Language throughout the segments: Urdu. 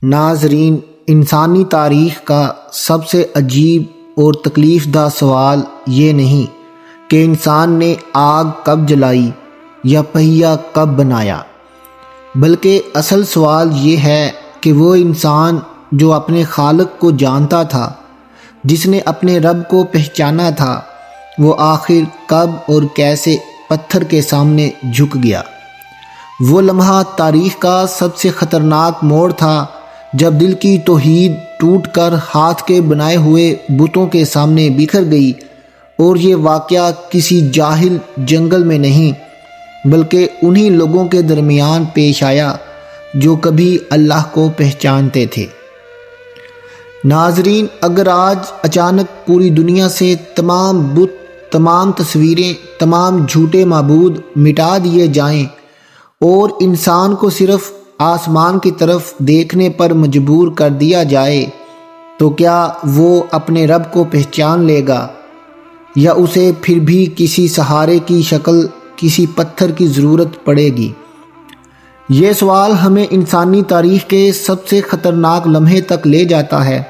ناظرین، انسانی تاریخ کا سب سے عجیب اور تکلیف دہ سوال یہ نہیں کہ انسان نے آگ کب جلائی یا پہیہ کب بنایا، بلکہ اصل سوال یہ ہے کہ وہ انسان جو اپنے خالق کو جانتا تھا، جس نے اپنے رب کو پہچانا تھا، وہ آخر کب اور کیسے پتھر کے سامنے جھک گیا۔ وہ لمحہ تاریخ کا سب سے خطرناک موڑ تھا جب دل کی توحید ٹوٹ کر ہاتھ کے بنائے ہوئے بتوں کے سامنے بکھر گئی، اور یہ واقعہ کسی جاہل جنگل میں نہیں بلکہ انہی لوگوں کے درمیان پیش آیا جو کبھی اللہ کو پہچانتے تھے۔ ناظرین، اگر آج اچانک پوری دنیا سے تمام بت، تمام تصویریں، تمام جھوٹے معبود مٹا دیے جائیں اور انسان کو صرف آسمان کی طرف دیکھنے پر مجبور کر دیا جائے، تو کیا وہ اپنے رب کو پہچان لے گا، یا اسے پھر بھی کسی سہارے کی شکل، کسی پتھر کی ضرورت پڑے گی؟ یہ سوال ہمیں انسانی تاریخ کے سب سے خطرناک لمحے تک لے جاتا ہے،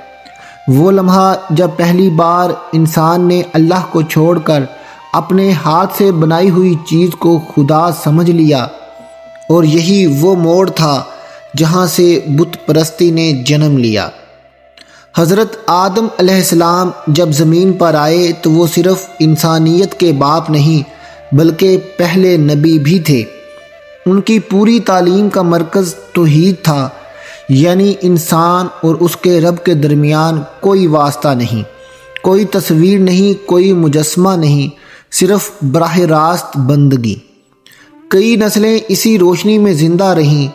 وہ لمحہ جب پہلی بار انسان نے اللہ کو چھوڑ کر اپنے ہاتھ سے بنائی ہوئی چیز کو خدا سمجھ لیا، اور یہی وہ موڑ تھا جہاں سے بت پرستی نے جنم لیا۔ حضرت آدم علیہ السلام جب زمین پر آئے تو وہ صرف انسانیت کے باپ نہیں بلکہ پہلے نبی بھی تھے۔ ان کی پوری تعلیم کا مرکز توحید تھا، یعنی انسان اور اس کے رب کے درمیان کوئی واسطہ نہیں، کوئی تصویر نہیں، کوئی مجسمہ نہیں، صرف براہ راست بندگی۔ کئی نسلیں اسی روشنی میں زندہ رہیں۔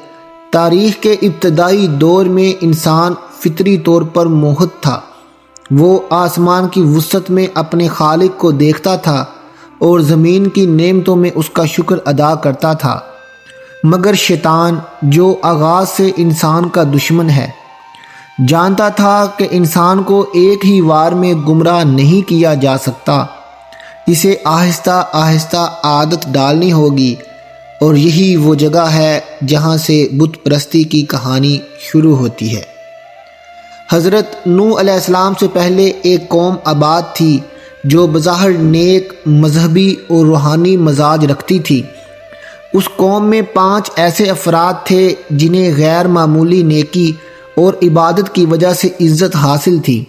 تاریخ کے ابتدائی دور میں انسان فطری طور پر موحد تھا، وہ آسمان کی وسعت میں اپنے خالق کو دیکھتا تھا اور زمین کی نعمتوں میں اس کا شکر ادا کرتا تھا، مگر شیطان جو آغاز سے انسان کا دشمن ہے، جانتا تھا کہ انسان کو ایک ہی وار میں گمراہ نہیں کیا جا سکتا، اسے آہستہ آہستہ عادت ڈالنی ہوگی، اور یہی وہ جگہ ہے جہاں سے بت پرستی کی کہانی شروع ہوتی ہے۔ حضرت نوح علیہ السلام سے پہلے ایک قوم آباد تھی جو بظاہر نیک، مذہبی اور روحانی مزاج رکھتی تھی۔ اس قوم میں 5 ایسے افراد تھے جنہیں غیر معمولی نیکی اور عبادت کی وجہ سے عزت حاصل تھی۔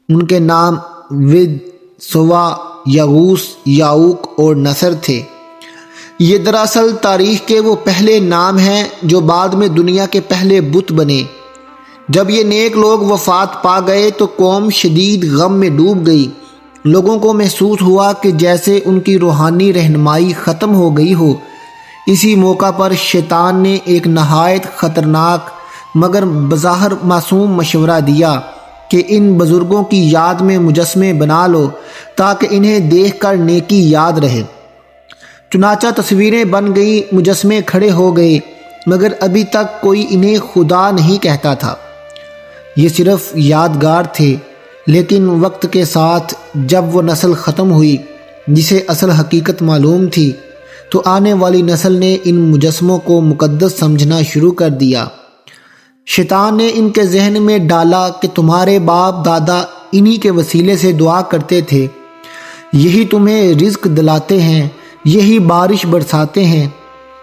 ان کے نام ود، سوا، یغوث، یعوق اور نصر تھے۔ یہ دراصل تاریخ کے وہ پہلے نام ہیں جو بعد میں دنیا کے پہلے بت بنے۔ جب یہ نیک لوگ وفات پا گئے تو قوم شدید غم میں ڈوب گئی۔ لوگوں کو محسوس ہوا کہ جیسے ان کی روحانی رہنمائی ختم ہو گئی ہو۔ اسی موقع پر شیطان نے ایک نہایت خطرناک مگر بظاہر معصوم مشورہ دیا کہ ان بزرگوں کی یاد میں مجسمے بنا لو تاکہ انہیں دیکھ کر نیکی یاد رہے۔ چنانچہ تصویریں بن گئیں، مجسمے کھڑے ہو گئے، مگر ابھی تک کوئی انہیں خدا نہیں کہتا تھا۔ یہ صرف یادگار تھے، لیکن وقت کے ساتھ جب وہ نسل ختم ہوئی جسے اصل حقیقت معلوم تھی، تو آنے والی نسل نے ان مجسموں کو مقدس سمجھنا شروع کر دیا۔ شیطان نے ان کے ذہن میں ڈالا کہ تمہارے باپ دادا انہی کے وسیلے سے دعا کرتے تھے، یہی تمہیں رزق دلاتے ہیں، یہی بارش برساتے ہیں،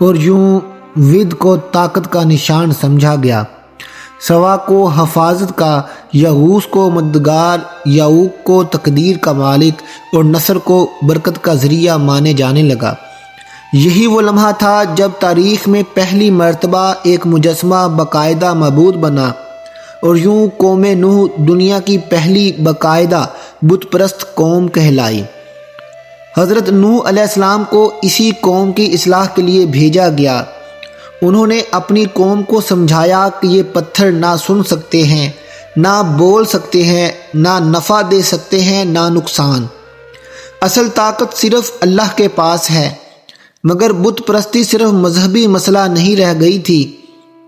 اور یوں ود کو طاقت کا نشان سمجھا گیا، سوا کو حفاظت کا، یغوث کو مددگار، یعوق کو تقدیر کا مالک، اور نصر کو برکت کا ذریعہ مانے جانے لگا۔ یہی وہ لمحہ تھا جب تاریخ میں پہلی مرتبہ ایک مجسمہ باقاعدہ معبود بنا، اور یوں قوم نوح دنیا کی پہلی باقاعدہ بت پرست قوم کہلائی۔ حضرت نوح علیہ السلام کو اسی قوم کی اصلاح کے لیے بھیجا گیا۔ انہوں نے اپنی قوم کو سمجھایا کہ یہ پتھر نہ سن سکتے ہیں، نہ بول سکتے ہیں، نہ نفع دے سکتے ہیں، نہ نقصان۔ اصل طاقت صرف اللہ کے پاس ہے۔ مگر بت پرستی صرف مذہبی مسئلہ نہیں رہ گئی تھی،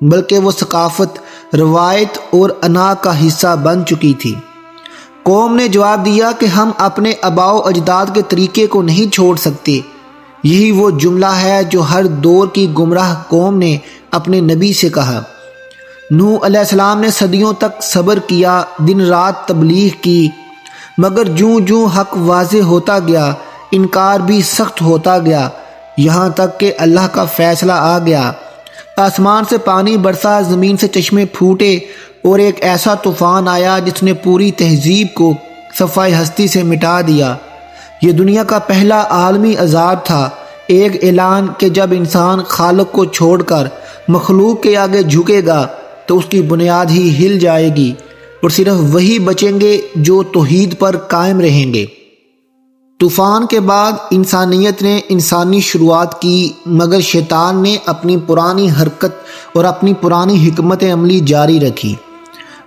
بلکہ وہ ثقافت، روایت اور انا کا حصہ بن چکی تھی۔ قوم نے جواب دیا کہ ہم اپنے آباء و اجداد کے طریقے کو نہیں چھوڑ سکتے۔ یہی وہ جملہ ہے جو ہر دور کی گمراہ قوم نے اپنے نبی سے کہا۔ نوح علیہ السلام نے صدیوں تک صبر کیا، دن رات تبلیغ کی، مگر جوں جوں حق واضح ہوتا گیا انکار بھی سخت ہوتا گیا، یہاں تک کہ اللہ کا فیصلہ آ گیا۔ آسمان سے پانی برسا، زمین سے چشمے پھوٹے اور ایک ایسا طوفان آیا جس نے پوری تہذیب کو صفحہ ہستی سے مٹا دیا۔ یہ دنیا کا پہلا عالمی عذاب تھا، ایک اعلان کہ جب انسان خالق کو چھوڑ کر مخلوق کے آگے جھکے گا تو اس کی بنیاد ہی ہل جائے گی اور صرف وہی بچیں گے جو توحید پر قائم رہیں گے۔ طوفان کے بعد انسانیت نے انسانی شروعات کی، مگر شیطان نے اپنی پرانی حرکت اور اپنی پرانی حکمت عملی جاری رکھی۔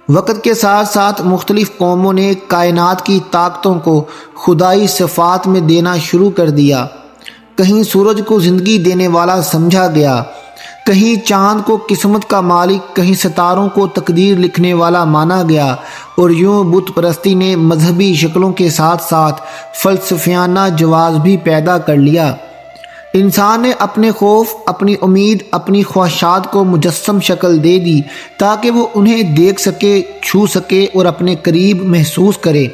وقت کے ساتھ ساتھ مختلف قوموں نے کائنات کی طاقتوں کو خدائی صفات میں دینا شروع کر دیا۔ کہیں سورج کو زندگی دینے والا سمجھا گیا، کہیں چاند کو قسمت کا مالک، کہیں ستاروں کو تقدیر لکھنے والا مانا گیا، اور یوں بت پرستی نے مذہبی شکلوں کے ساتھ ساتھ فلسفیانہ جواز بھی پیدا کر لیا۔ انسان نے اپنے خوف، اپنی امید، اپنی خواہشات کو مجسم شکل دے دی تاکہ وہ انہیں دیکھ سکے، چھو سکے اور اپنے قریب محسوس کرے۔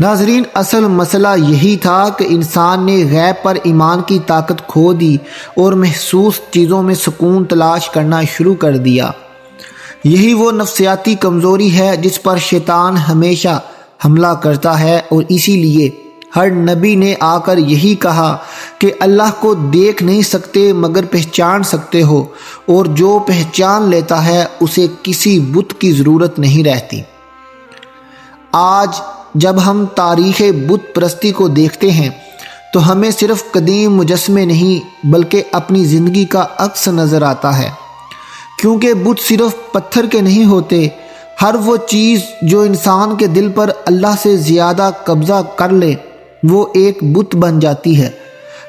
ناظرین، اصل مسئلہ یہی تھا کہ انسان نے غیب پر ایمان کی طاقت کھو دی اور محسوس چیزوں میں سکون تلاش کرنا شروع کر دیا۔ یہی وہ نفسیاتی کمزوری ہے جس پر شیطان ہمیشہ حملہ کرتا ہے، اور اسی لیے ہر نبی نے آ کر یہی کہا کہ اللہ کو دیکھ نہیں سکتے مگر پہچان سکتے ہو، اور جو پہچان لیتا ہے اسے کسی بت کی ضرورت نہیں رہتی۔ آج جب ہم تاریخ بت پرستی کو دیکھتے ہیں تو ہمیں صرف قدیم مجسمے نہیں بلکہ اپنی زندگی کا عکس نظر آتا ہے، کیونکہ بت صرف پتھر کے نہیں ہوتے، ہر وہ چیز جو انسان کے دل پر اللہ سے زیادہ قبضہ کر لے وہ ایک بت بن جاتی ہے۔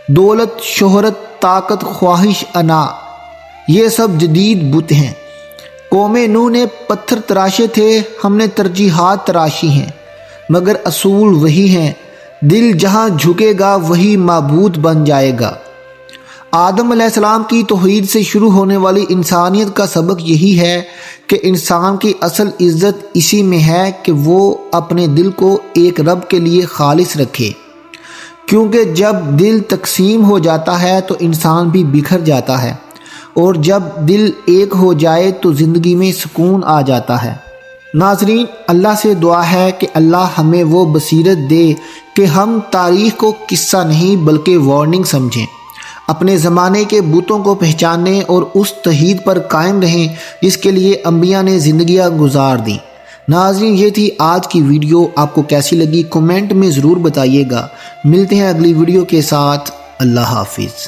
دولت، شہرت، طاقت، خواہش، انا، یہ سب جدید بت ہیں۔ قوم نوح نے پتھر تراشے تھے، ہم نے ترجیحات تراشی ہیں، مگر اصول وہی ہیں۔ دل جہاں جھکے گا وہی معبود بن جائے گا۔ آدم علیہ السلام کی توحید سے شروع ہونے والی انسانیت کا سبق یہی ہے کہ انسان کی اصل عزت اسی میں ہے کہ وہ اپنے دل کو ایک رب کے لیے خالص رکھے، کیونکہ جب دل تقسیم ہو جاتا ہے تو انسان بھی بکھر جاتا ہے، اور جب دل ایک ہو جائے تو زندگی میں سکون آ جاتا ہے۔ ناظرین، اللہ سے دعا ہے کہ اللہ ہمیں وہ بصیرت دے کہ ہم تاریخ کو قصہ نہیں بلکہ وارننگ سمجھیں، اپنے زمانے کے بتوں کو پہچانیں اور اس توحید پر قائم رہیں جس کے لیے انبیاء نے زندگیاں گزار دیں۔ ناظرین، یہ تھی آج کی ویڈیو، آپ کو کیسی لگی کمنٹ میں ضرور بتائیے گا۔ ملتے ہیں اگلی ویڈیو کے ساتھ، اللہ حافظ۔